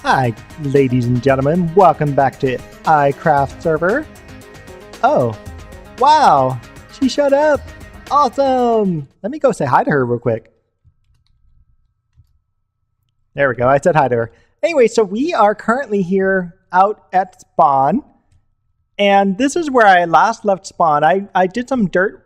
Hi, ladies and gentlemen. Welcome back to iCraft server. Oh, wow. She showed up. Awesome. Let me go say hi to her real quick. There we go. I said hi to her. Anyway, so we are currently here out at spawn. And this is where I last left spawn. I did some dirt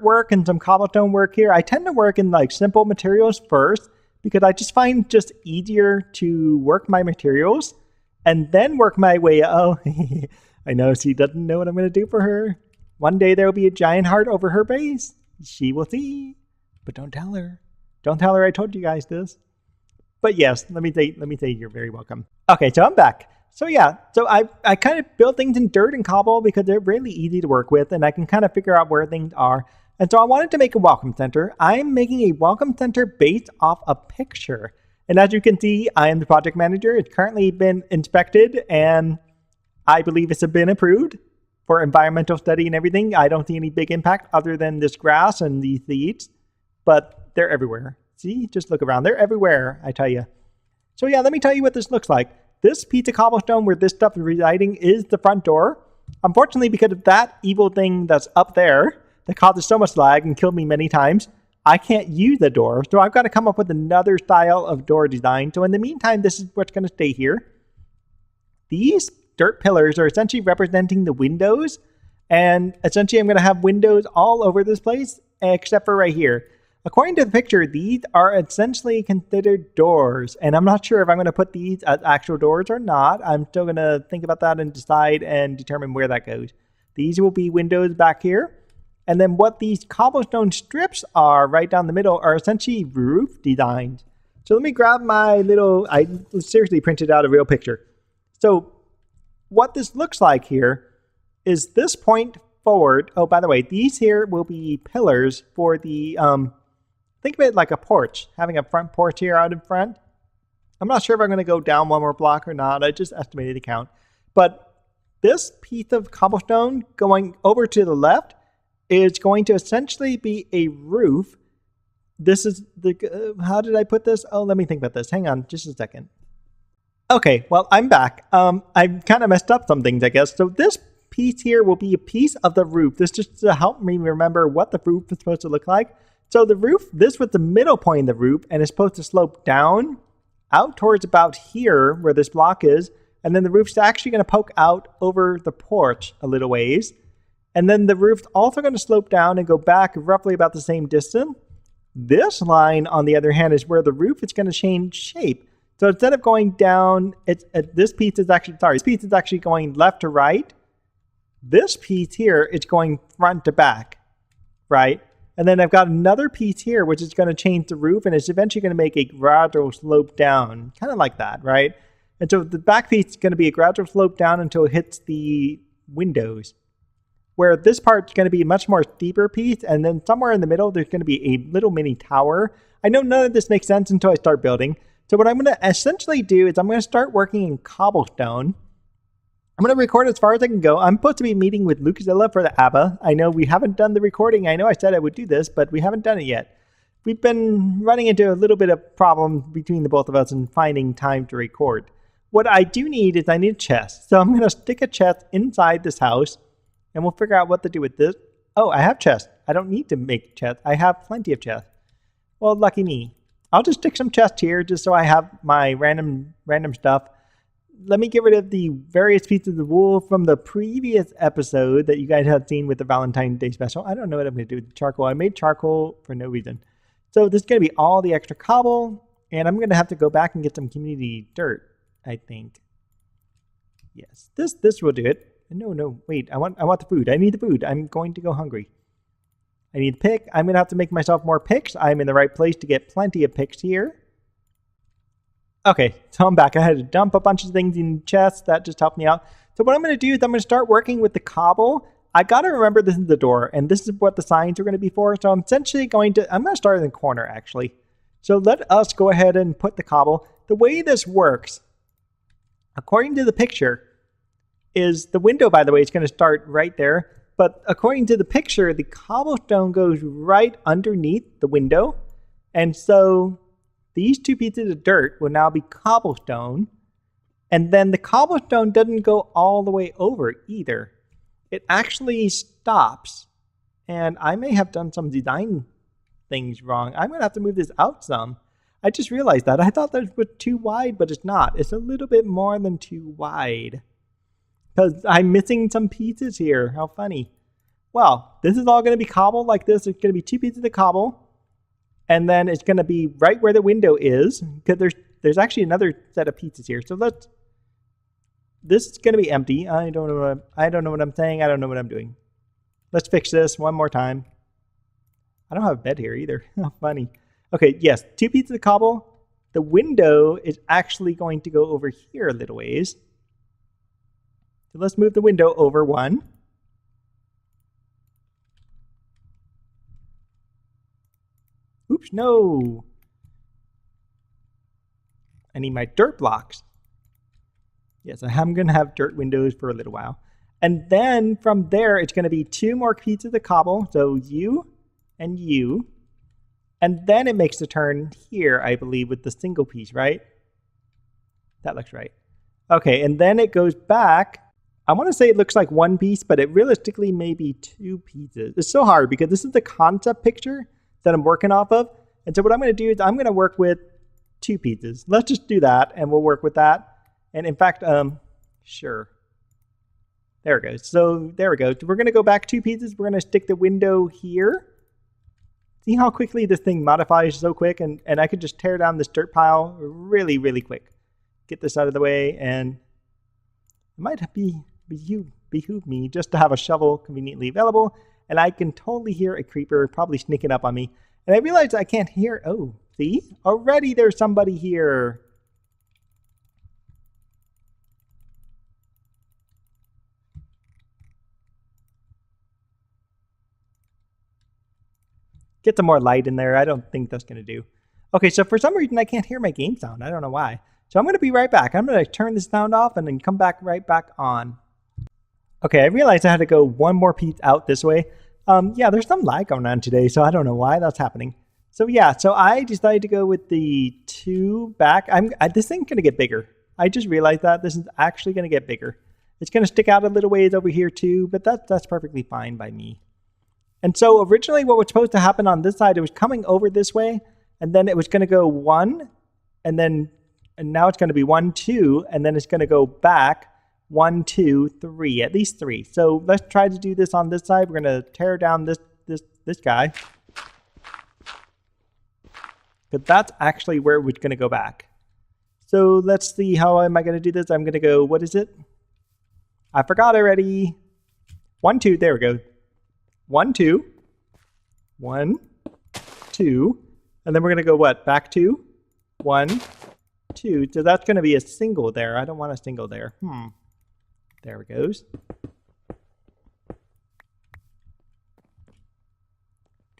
work and some cobblestone work here. I tend to work in like simple materials first, because I just find just easier to work my materials and then work my way. Oh, I know she doesn't know what I'm going to do for her. One day there will be a giant heart over her base. She will see, but don't tell her. Don't tell her I told you guys this. But yes, let me say you're very welcome. Okay, so I'm back. So yeah, so I kind of build things in dirt and cobble because they're really easy to work with and I can kind of figure out where things are. And so I wanted to make a welcome center. I'm making a welcome center based off a picture. And as you can see, I am the project manager. It's currently been inspected and I believe it's been approved for environmental study and everything. I don't see any big impact other than this grass and these seeds, but they're everywhere. See, just look around. They're everywhere, I tell you. So yeah, let me tell you what this looks like. This piece of cobblestone where this stuff is residing is the front door. Unfortunately, because of that evil thing that's up there, that causes so much lag and killed me many times, I can't use the door. So I've got to come up with another style of door design. So in the meantime, this is what's going to stay here. These dirt pillars are essentially representing the windows. And essentially I'm going to have windows all over this place, except for right here. According to the picture, these are essentially considered doors. And I'm not sure if I'm going to put these as actual doors or not. I'm still going to think about that and decide and determine where that goes. These will be windows back here. And then what these cobblestone strips are right down the middle are essentially roof designs. So let me grab my little, I seriously printed out a real picture. So what this looks like here is this point forward. Oh, by the way, these here will be pillars for the, think of it like a porch, having a front porch here out in front. I'm not sure if I'm going to go down one more block or not. I just estimated the count. But this piece of cobblestone going over to the left is going to essentially be a roof. This is the, how did I put this? Oh, let me think about this. Hang on just a second. Okay, well, I'm back. I kind of messed up some things, I guess. So this piece here will be a piece of the roof. This just to help me remember what the roof is supposed to look like. So the roof, this was the middle point of the roof and it's supposed to slope down out towards about here where this block is. And then the roof's actually going to poke out over the porch a little ways. And then the roof's also going to slope down and go back roughly about the same distance. This line, on the other hand, is where the roof is going to change shape. So instead of going down, this piece is actually going left to right. This piece here, it's going front to back, right? And then I've got another piece here, which is going to change the roof, and it's eventually going to make a gradual slope down, kind of like that, right? And so the back piece is going to be a gradual slope down until it hits the windows, where this part's going to be a much more steeper piece, and then somewhere in the middle, there's going to be a little mini tower. I know none of this makes sense until I start building. So what I'm going to essentially do is I'm going to start working in cobblestone. I'm going to record as far as I can go. I'm supposed to be meeting with Lucasilla for the ABBA. I know we haven't done the recording. I know I said I would do this, but we haven't done it yet. We've been running into a little bit of problems between the both of us and finding time to record. What I do need is I need a chest. So I'm going to stick a chest inside this house. And we'll figure out what to do with this. Oh, I have chests. I don't need to make chests. I have plenty of chests. Well, lucky me. I'll just stick some chests here just so I have my random stuff. Let me get rid of the various pieces of wool from the previous episode that you guys had seen with the Valentine's Day special. I don't know what I'm going to do with the charcoal. I made charcoal for no reason. So this is going to be all the extra cobble. And I'm going to have to go back and get some community dirt, I think. Yes, this will do it. No, wait, I want the food. I need the food. I'm going to go hungry. I need a pick. I'm going to have to make myself more picks. I'm in the right place to get plenty of picks here. Okay, so I'm back. I had to dump a bunch of things in chests. That just helped me out. So what I'm going to do is I'm going to start working with the cobble. I got to remember this is the door, and this is what the signs are going to be for. So I'm essentially I'm going to start in the corner, actually. So let us go ahead and put the cobble. The way this works, according to the picture, is the window, by the way, is going to start right there. But according to the picture, the cobblestone goes right underneath the window. And so these two pieces of dirt will now be cobblestone. And then the cobblestone doesn't go all the way over either. It actually stops. And I may have done some design things wrong. I'm going to have to move this out some. I just realized that. I thought that was too wide, but it's not. It's a little bit more than too wide. Because I'm missing some pieces here. How funny. Well, this is all going to be cobbled like this. It's going to be 2 pieces of cobble. And then it's going to be right where the window is. Because there's actually another set of pieces here. So this is going to be empty. I don't know what I'm saying. I don't know what I'm doing. Let's fix this one more time. I don't have a bed here either. How funny. Okay, yes, 2 pieces of cobble. The window is actually going to go over here a little ways. So let's move the window over 1. Oops, no. I need my dirt blocks. Yes, I'm going to have dirt windows for a little while. And then from there, it's going to be 2 more pieces of cobble. So you and you. And then it makes the turn here, I believe, with the single piece, right? That looks right. Okay, and then it goes back. I want to say it looks like 1 piece, but it realistically may be 2 pieces. It's so hard because this is the concept picture that I'm working off of. And so what I'm going to do is I'm going to work with 2 pieces. Let's just do that, and we'll work with that. And in fact, sure. There it goes. So there we go. We're going to go back 2 pieces. We're going to stick the window here. See how quickly this thing modifies so quick? And I could just tear down this dirt pile really, really quick. Get this out of the way, and it might behoove me just to have a shovel conveniently available. And I can totally hear a creeper probably sneaking up on me. And I realize I can't hear. Oh, see? Already there's somebody here. Get some more light in there. I don't think that's going to do. Okay, so for some reason I can't hear my game sound. I don't know why. So I'm going to be right back. I'm going to turn this sound off and then come back right back on. Okay, I realized I had to go 1 more piece out this way. Yeah, there's some lag going on today, so I don't know why that's happening. So yeah, so I decided to go with the 2 back. This thing's going to get bigger. I just realized that this is actually going to get bigger. It's going to stick out a little ways over here too, but that's perfectly fine by me. And so originally what was supposed to happen on this side, it was coming over this way, and then it was going to go 1, and now it's going to be 1, 2, and then it's going to go back 1, 2, 3, at least 3. So let's try to do this on this side. We're going to tear down this guy. But that's actually where we're going to go back. So let's see, how am I going to do this? I'm going to go, what is it? I forgot already. 1, 2, there we go. 1, 2, 1, 2, and then we're going to go what? Back 2, 1, 2. So that's going to be a single there. I don't want a single there. There it goes.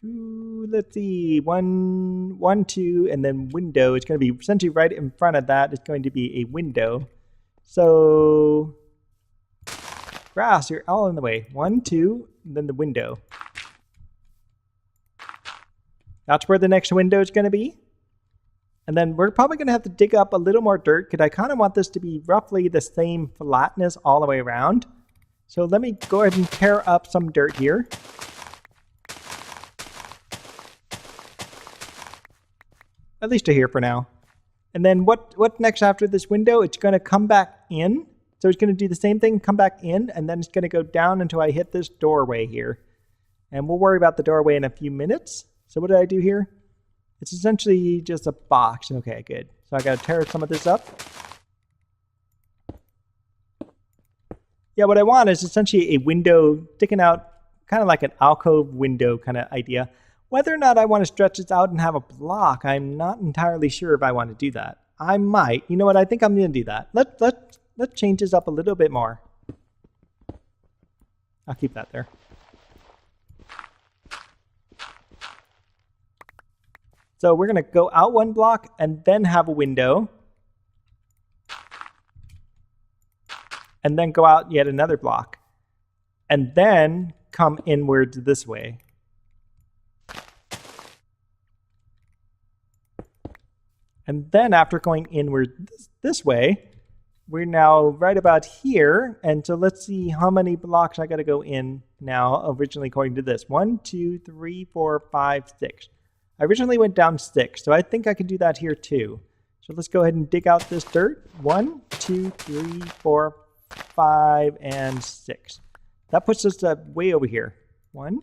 Let's see. 1, 1, 2, and then window. It's going to be essentially right in front of that. It's going to be a window. So grass, you're all in the way. 1, 2, and then the window. That's where the next window is going to be. And then we're probably going to have to dig up a little more dirt because I kind of want this to be roughly the same flatness all the way around. So let me go ahead and tear up some dirt here. At least to here for now. And then what next after this window? It's going to come back in. So it's going to do the same thing, come back in, and then it's going to go down until I hit this doorway here. And we'll worry about the doorway in a few minutes. So what did I do here? It's essentially just a box. Okay, good. So I got to tear some of this up. Yeah, what I want is essentially a window sticking out, kind of like an alcove window kind of idea. Whether or not I want to stretch this out and have a block, I'm not entirely sure if I want to do that. I might. You know what? I think I'm going to do that. Let's change this up a little bit more. I'll keep that there. So we're going to go out 1 block and then have a window. And then go out yet another block. And then come inwards this way. And then after going inward this way, we're now right about here. And so let's see how many blocks I got to go in now, originally according to this. 1, 2, 3, 4, 5, 6. I originally went down 6, so I think I could do that here too. So let's go ahead and dig out this dirt. 1, 2, 3, 4, 5, and 6. That puts us way over here. 1.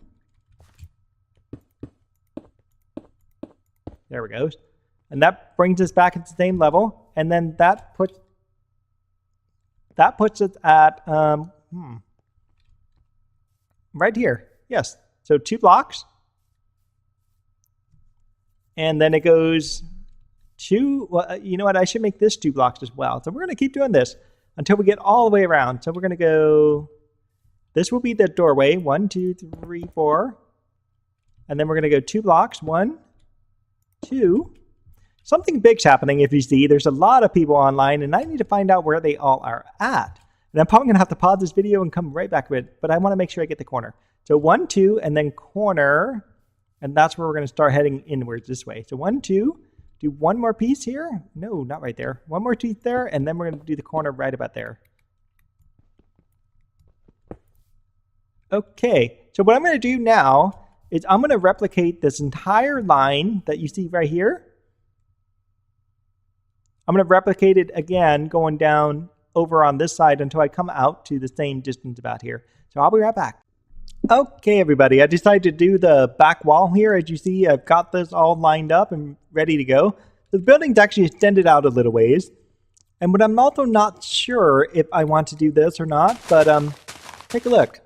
There we go. And that brings us back at the same level. And then that puts us at right here. Yes. So 2 blocks. And then it goes 2. Well, you know what? I should make this 2 blocks as well. So we're going to keep doing this until we get all the way around. So we're going to go, this will be the doorway. 1, 2, 3, 4. And then we're going to go 2 blocks. 1, 2. Something big's happening. If you see, there's a lot of people online, and I need to find out where they all are at. And I'm probably going to have to pause this video and come right back with it, but I want to make sure I get the corner. So 1, 2, and then corner, and that's where we're going to start heading inwards this way. So 1, 2, do 1 more piece here. No, not right there. 1 more piece there, and then we're going to do the corner right about there. Okay, so what I'm going to do now is I'm going to replicate this entire line that you see right here. I'm going to replicate it again, going down over on this side until I come out to the same distance about here. So I'll be right back. Okay, everybody, I decided to do the back wall here. As you see, I've got this all lined up and ready to go. The building's actually extended out a little ways. And but I'm also not sure if I want to do this or not, but take a look.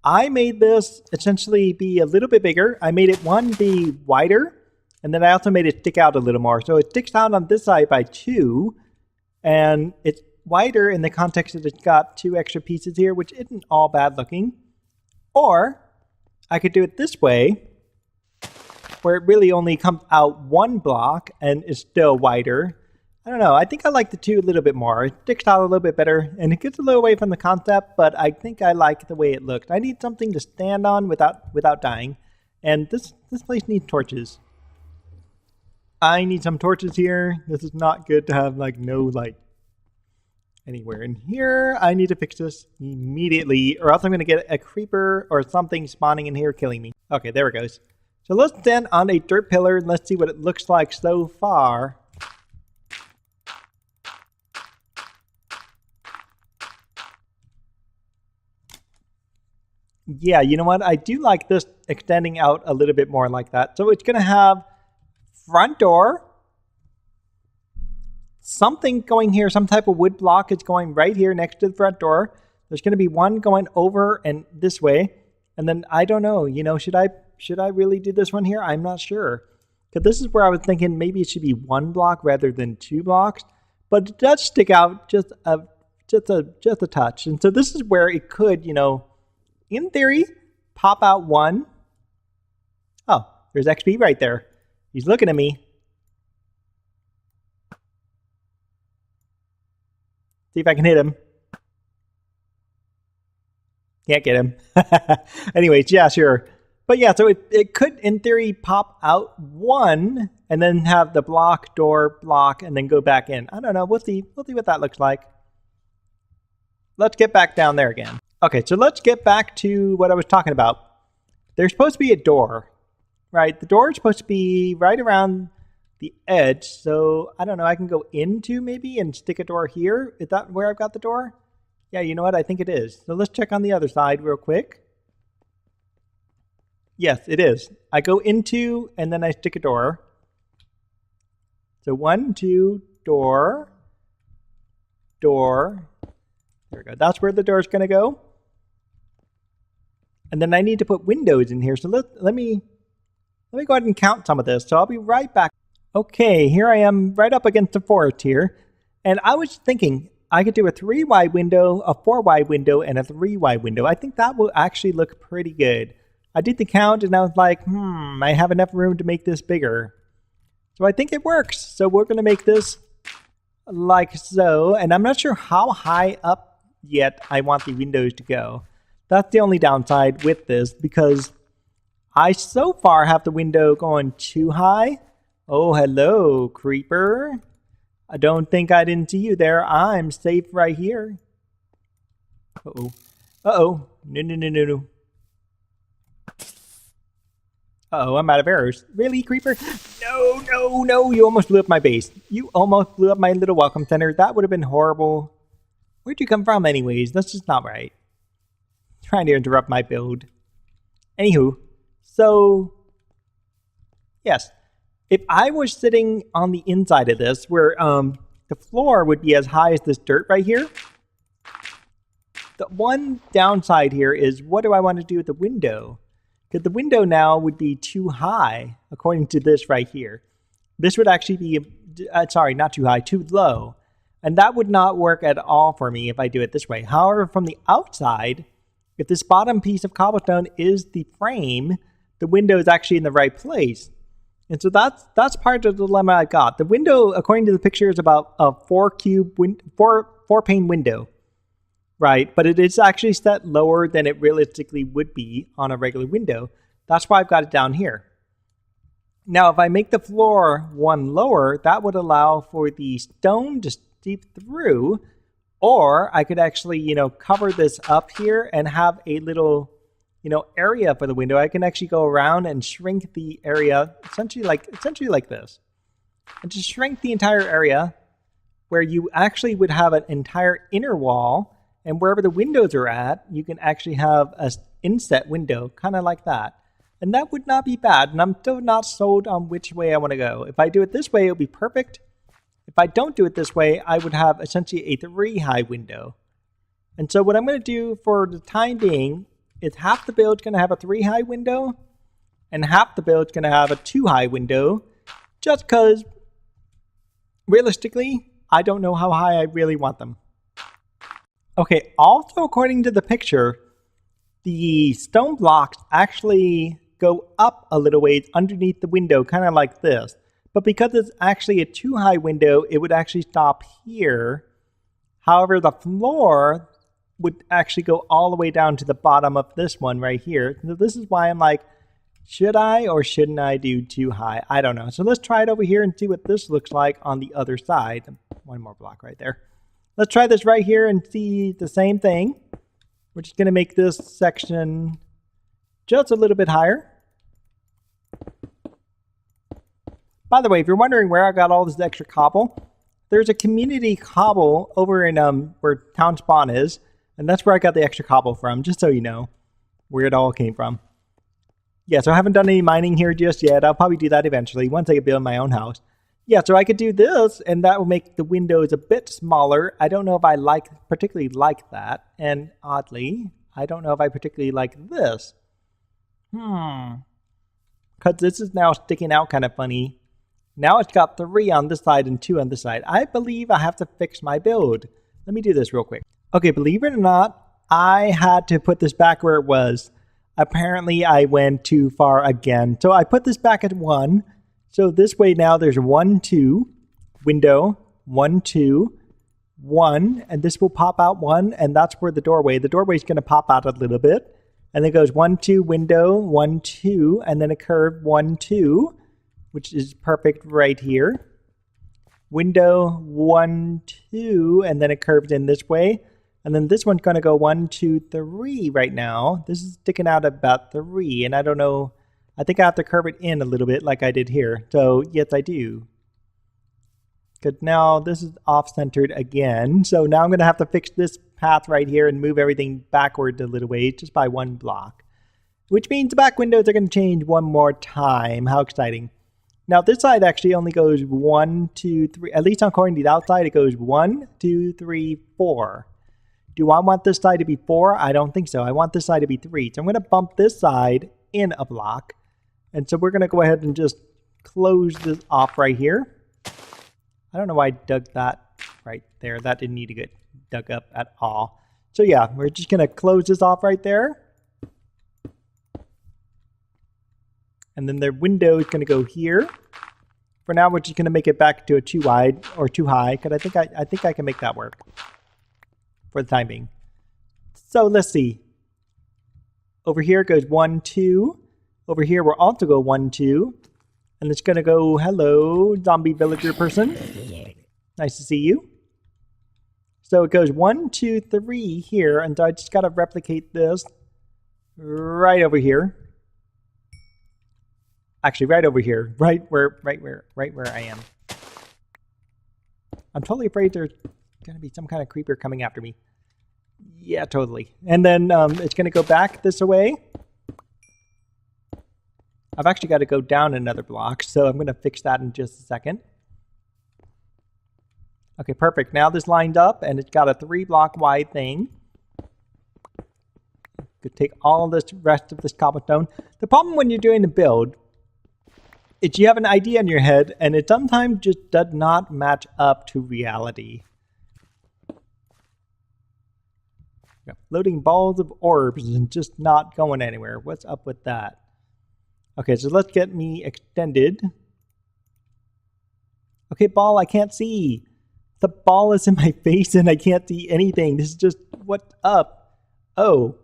I made this essentially be a little bit bigger. I made it be wider. And then I also made it stick out a little more. So it sticks out on this side by 2. And it's wider in the context that it's got 2 extra pieces here, which isn't all bad looking. Or I could do it this way, where it really only comes out 1 block and is still wider. I don't know. I think I like the 2 a little bit more. It sticks out a little bit better. And it gets a little away from the concept, but I think I like the way it looks. I need something to stand on without dying. And this place needs torches. I need some torches here. This is not good to have like no light anywhere in here. I need to fix this immediately, or else I'm going to get a creeper or something spawning in here killing me. Okay, there it goes. So let's stand on a dirt pillar and let's see what it looks like so far. Yeah, you know what? I do like this extending out a little bit more like that. So it's going to have front door, something going here, some type of wood block is going right here next to the front door. There's going to be one going over and this way. And then I don't know, you know, should I really do this one here? I'm not sure. Because this is where I was thinking maybe it should be 1 block rather than 2 blocks. But it does stick out just a touch. And so this is where it could, you know, in theory, pop out 1. Oh, there's XP right there. He's looking at me. See if I can hit him. Can't get him. Anyways, yeah, sure. But yeah, so it could, in theory, pop out 1 and then have the door, block, and then go back in. I don't know. We'll see. We'll see what that looks like. Let's get back down there again. Okay, so let's get back to what I was talking about. There's supposed to be a door. Right, the door is supposed to be right around the edge, so I don't know, I can go into maybe and stick a door here. Is that where I've got the door? Yeah, you know what, I think it is. So let's check on the other side real quick. Yes, it is. I go into and then I stick a door. So 1, 2, door. There we go. That's where the door is going to go. And then I need to put windows in here. So let me go ahead and count some of this. So I'll be right back. Okay, here I am right up against the forest here. And I was thinking I could do a 3 wide window, a 4 wide window, and a 3 wide window. I think that will actually look pretty good. I did the count and I was like, I have enough room to make this bigger. So I think it works. So we're going to make this like so. And I'm not sure how high up yet I want the windows to go. That's the only downside with this because I so far have the window going too high. Oh, hello, creeper. I don't think I didn't see you there. I'm safe right here. Uh-oh. Uh-oh. No, no, no, no, no. Uh-oh, I'm out of arrows. Really, creeper? No, no, no. You almost blew up my base. You almost blew up my little welcome center. That would have been horrible. Where'd you come from anyways? That's just not right. Trying to interrupt my build. Anywho, so yes. If I was sitting on the inside of this, where the floor would be as high as this dirt right here, the one downside here is, what do I want to do with the window? Because the window now would be too high, according to this right here. This would actually be, sorry, not too high, too low. And that would not work at all for me if I do it this way. However, from the outside, if this bottom piece of cobblestone is the frame, the window is actually in the right place. And so that's part of the dilemma I got. The window, according to the picture, is about a four pane window, right? But it is actually set lower than it realistically would be on a regular window. That's why I've got it down here. Now, if I make the floor one lower, that would allow for the stone to seep through, or I could actually, cover this up here and have a little, area for the window. I can actually go around and shrink the area essentially like this, and just shrink the entire area where you actually would have an entire inner wall, and wherever the windows are at, you can actually have an inset window, kind of like that. And that would not be bad, and I'm still not sold on which way I want to go. If I do it this way, it would be perfect. If I don't do it this way, I would have essentially a 3-high window. And so what I'm going to do for the time being is half the build's going to have a 3-high window, and half the build's going to have a 2-high window, just because, realistically, I don't know how high I really want them. Okay, also according to the picture, the stone blocks actually go up a little ways underneath the window, kind of like this. But because it's actually a 2-high window, it would actually stop here. However, the floor would actually go all the way down to the bottom of this one right here. So this is why I'm like, should I or shouldn't I do 2-high? I don't know. So let's try it over here and see what this looks like on the other side. One more block right there. Let's try this right here and see the same thing. We're just going to make this section just a little bit higher. By the way, if you're wondering where I got all this extra cobble, there's a community cobble over in where town spawn is, and that's where I got the extra cobble from, just so you know where it all came from. Yeah, so I haven't done any mining here just yet. I'll probably do that eventually once I build my own house. Yeah, so I could do this, and that will make the windows a bit smaller. I don't know if I particularly like that, and oddly, I don't know if I particularly like this. Because this is now sticking out kind of funny. Now it's got 3 on this side and 2 on this side. I believe I have to fix my build. Let me do this real quick. Okay, believe it or not, I had to put this back where it was. Apparently, I went too far again. So I put this back at 1. So this way now there's 1, 2, window, 1, 2, 1, and this will pop out 1, and that's where the doorway is going to pop out a little bit. And then it goes 1, 2, window, 1, 2, and then a curve 1, 2, which is perfect right here. Window 1, 2, and then it curves in this way. And then this one's going to go 1, 2, 3 right now. This is sticking out about 3, and I don't know. I think I have to curve it in a little bit like I did here. So yes, I do. Because now this is off-centered again. So now I'm going to have to fix this path right here and move everything backward a little way just by 1 block. Which means the back windows are going to change one more time. How exciting. Now this side actually only goes 1, 2, 3. At least according to the outside, it goes 1, 2, 3, 4. Do I want this side to be 4? I don't think so. I want this side to be 3. So I'm going to bump this side in a block. And so we're going to go ahead and just close this off right here. I don't know why I dug that right there. That didn't need to get dug up at all. So yeah, we're just going to close this off right there. And then the window is going to go here. For now, we're just going to make it back to a 2 wide or 2 high, because I think I can make that work for the time being. So let's see. Over here goes 1, 2. Over here, we'll also go 1, 2. And it's going to go, hello, zombie villager person. Nice to see you. So it goes 1, 2, 3 here, and I just got to replicate this right over here. Actually, right over here, right where I am. I'm totally afraid there's gonna be some kind of creeper coming after me. Yeah, totally. And then it's gonna go back this way. I've actually got to go down another block, so I'm gonna fix that in just a second. Okay, perfect. Now this lined up, and it's got a 3-block wide thing. Could take all of this rest of this cobblestone. The problem when you're doing the build is you have an idea in your head, and it sometimes just does not match up to reality. Loading balls of orbs and just not going anywhere. What's up with that? Okay, so let's get me extended. Okay, ball, I can't see. The ball is in my face and I can't see anything. This is just, what's up? Oh.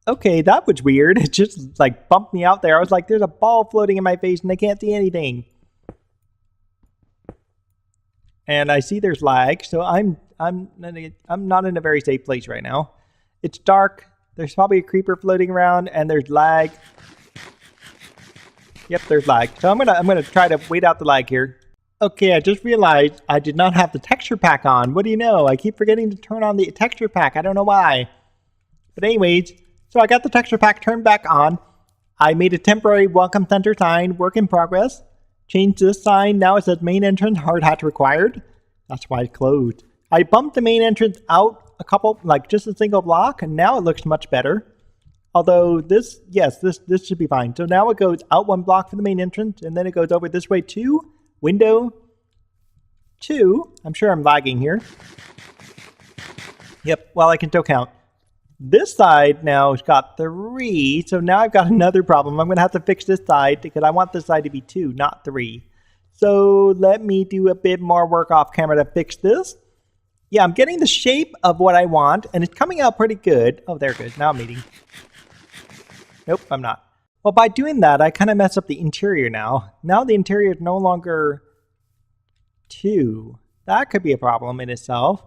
Okay, that was weird. It just like bumped me out there. I was like, there's a ball floating in my face and I can't see anything. And I see there's lag, so I'm not in a very safe place right now. It's dark. There's probably a creeper floating around and there's lag. Yep, there's lag. So I'm gonna try to wait out the lag here. Okay, I just realized I did not have the texture pack on. What do you know? I keep forgetting to turn on the texture pack. I don't know why. But anyways, so I got the texture pack turned back on. I made a temporary welcome center sign, work in progress. Changed this sign. Now it says main entrance, hard hat required. That's why it's closed. I bumped the main entrance out a couple, like just a single block, and now it looks much better. Although this, yes, this should be fine. So now it goes out 1 block for the main entrance, and then it goes over this way 2, window 2. I'm sure I'm lagging here. Yep, well, I can still count. This side now has got 3, so now I've got another problem. I'm going to have to fix this side because I want this side to be 2, not 3. So let me do a bit more work off camera to fix this. Yeah, I'm getting the shape of what I want, and it's coming out pretty good. Oh, there it goes. Now I'm meeting. Nope, I'm not. Well, by doing that, I kind of mess up the interior now. Now the interior is no longer 2. That could be a problem in itself.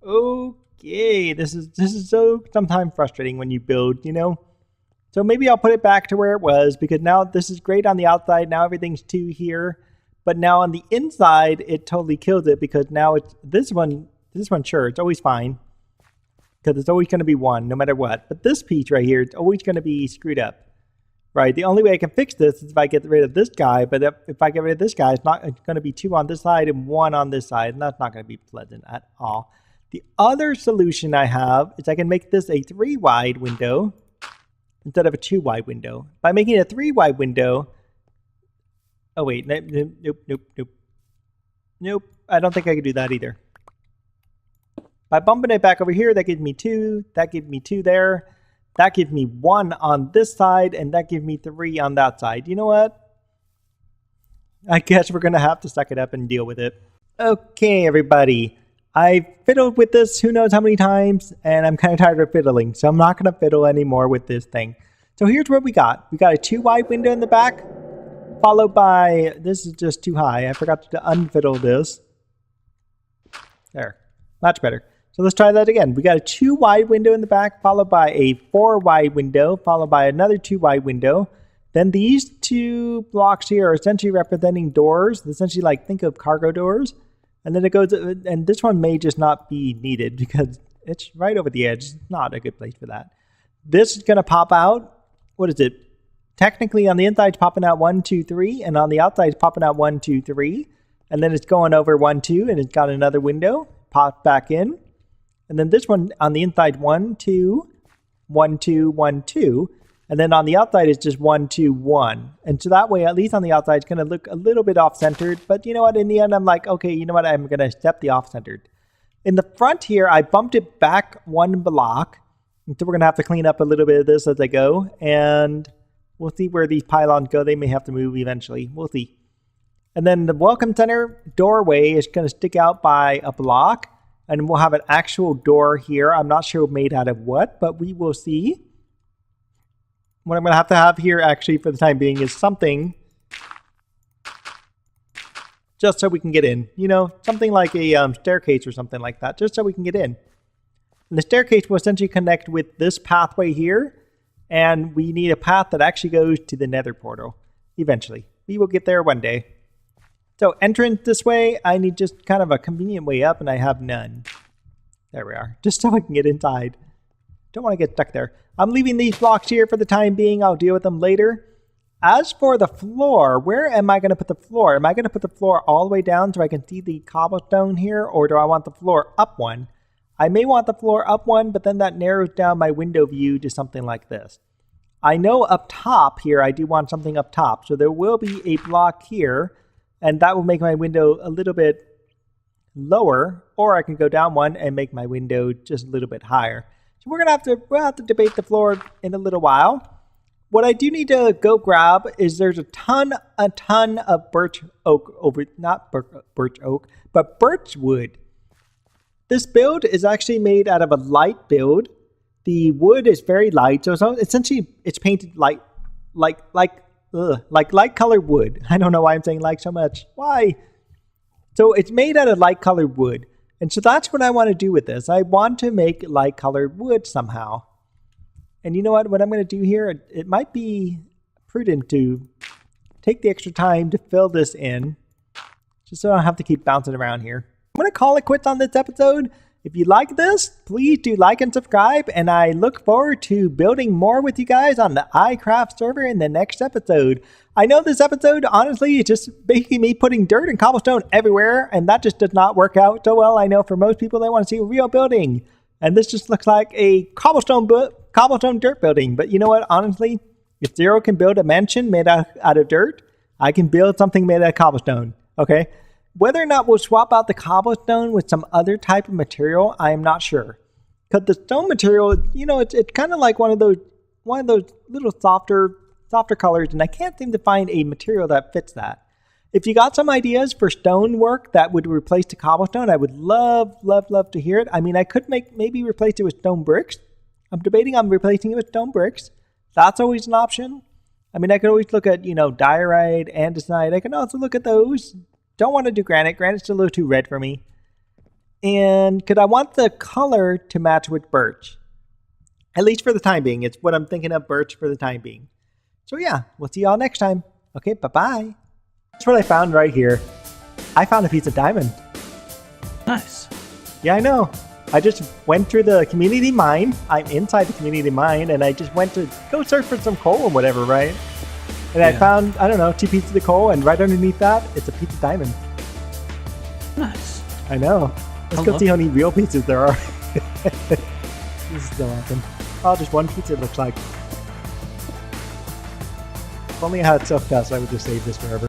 Okay, this is so sometimes frustrating when you build, you know. So maybe I'll put it back to where it was because now this is great on the outside. Now everything's 2 here, but now on the inside it totally kills it because now it's this one. Sure, it's always fine because it's always going to be 1 no matter what. But this piece right here, it's always going to be screwed up. Right, the only way I can fix this is if I get rid of this guy, but if I get rid of this guy, it's going to be 2 on this side and 1 on this side, and that's not going to be pleasant at all. The other solution I have is I can make this a 3-wide window instead of a 2-wide window. By making it a 3-wide window, oh wait, nope, I don't think I can do that either. By bumping it back over here, that gives me 2, that gives me 2 there. That gives me 1 on this side, and that gives me 3 on that side. You know what? I guess we're going to have to suck it up and deal with it. Okay, everybody. I fiddled with this who knows how many times, and I'm kind of tired of fiddling, so I'm not going to fiddle anymore with this thing. So here's what we got. We got a 2-wide window in the back, followed by, this is just too high. I forgot to unfiddle this. There, much better. So let's try that again. We got a 2-wide window in the back, followed by a 4-wide window, followed by another 2-wide window. Then these 2 blocks here are essentially representing doors. Essentially, like, think of cargo doors. And then it goes, and this one may just not be needed because it's right over the edge. It's not a good place for that. This is going to pop out. What is it? Technically, on the inside, it's popping out 1, 2, 3. And on the outside, it's popping out 1, 2, 3. And then it's going over 1, 2. And it's got another window. Pop back in. And then this one on the inside, 1, 2, 1, 2, 1, 2. And then on the outside, it's just 1, 2, 1. And so that way, at least on the outside, it's going to look a little bit off-centered. But you know what? In the end, I'm like, okay, you know what? I'm going to accept the off-centered. In the front here, I bumped it back 1 block. And so we're going to have to clean up a little bit of this as I go. And we'll see where these pylons go. They may have to move eventually. We'll see. And then the welcome center doorway is going to stick out by a block. And we'll have an actual door here. I'm not sure made out of what, but we will see. What I'm going to have here actually for the time being is something just so we can get in. You know, something like a staircase or something like that, just so we can get in. And the staircase will essentially connect with this pathway here, and we need a path that actually goes to the Nether portal. Eventually, we will get there one day. So entrance this way, I need just kind of a convenient way up, and I have none. There we are, just so I can get inside. Don't want to get stuck there. I'm leaving these blocks here for the time being. I'll deal with them later. As for the floor, where am I going to put the floor? Am I going to put the floor all the way down so I can see the cobblestone here, or do I want the floor up one? I may want the floor up one, but then that narrows down my window view to something like this. I know up top here, I do want something up top. So there will be a block here, and that will make my window a little bit lower, or I can go down one and make my window just a little bit higher. So we'll have to debate the floor in a little while. What I do need to go grab is there's a ton of birch oak not birch oak, but birch wood. This build is actually made out of a light build. The wood is very light, so essentially it's painted like light colored wood. I don't know why I'm saying like so much. Why? So it's made out of light colored wood. And so that's what I want to do with this. I want to make light colored wood somehow. And you know what I'm going to do here? It might be prudent to take the extra time to fill this in, just so I don't have to keep bouncing around here. I'm going to call it quits on this episode. If you like this, please do like and subscribe, and I look forward to building more with you guys on the iCraft server in the next episode. I know this episode, honestly, is just basically me putting dirt and cobblestone everywhere, and that just does not work out so well. I know for most people, they want to see a real building, and this just looks like a cobblestone dirt building. But you know what, honestly, if Zero can build a mansion made out of dirt, I can build something made out of cobblestone, okay? Whether or not we'll swap out the cobblestone with some other type of material, I am not sure. Because the stone material, you know, it's kind of like one of those little softer colors, and I can't seem to find a material that fits that. If you got some ideas for stone work that would replace the cobblestone, I would love to hear it. I mean, I could maybe replace it with stone bricks. I'm debating on replacing it with stone bricks. That's always an option. I mean, I could always look at, you know, diorite, andesite. I can also look at those. Don't want to do granite. Granite's a little too red for me. And because I want the color to match with birch. At least for the time being. It's what I'm thinking of, birch for the time being. So yeah, we'll see y'all next time. Okay, bye-bye. That's what I found right here. I found a piece of diamond. Nice. Yeah, I know. I just went through the community mine. I'm inside the community mine, and I just went to go search for some coal or whatever, right? And I found, I don't know, 2 pieces of coal, and right underneath that, it's a piece of diamond. Nice. I know. Let's go see how many real pieces there are. This is so awesome. Oh, just 1 piece it looks like. If only I had silk dust, I would just save this forever.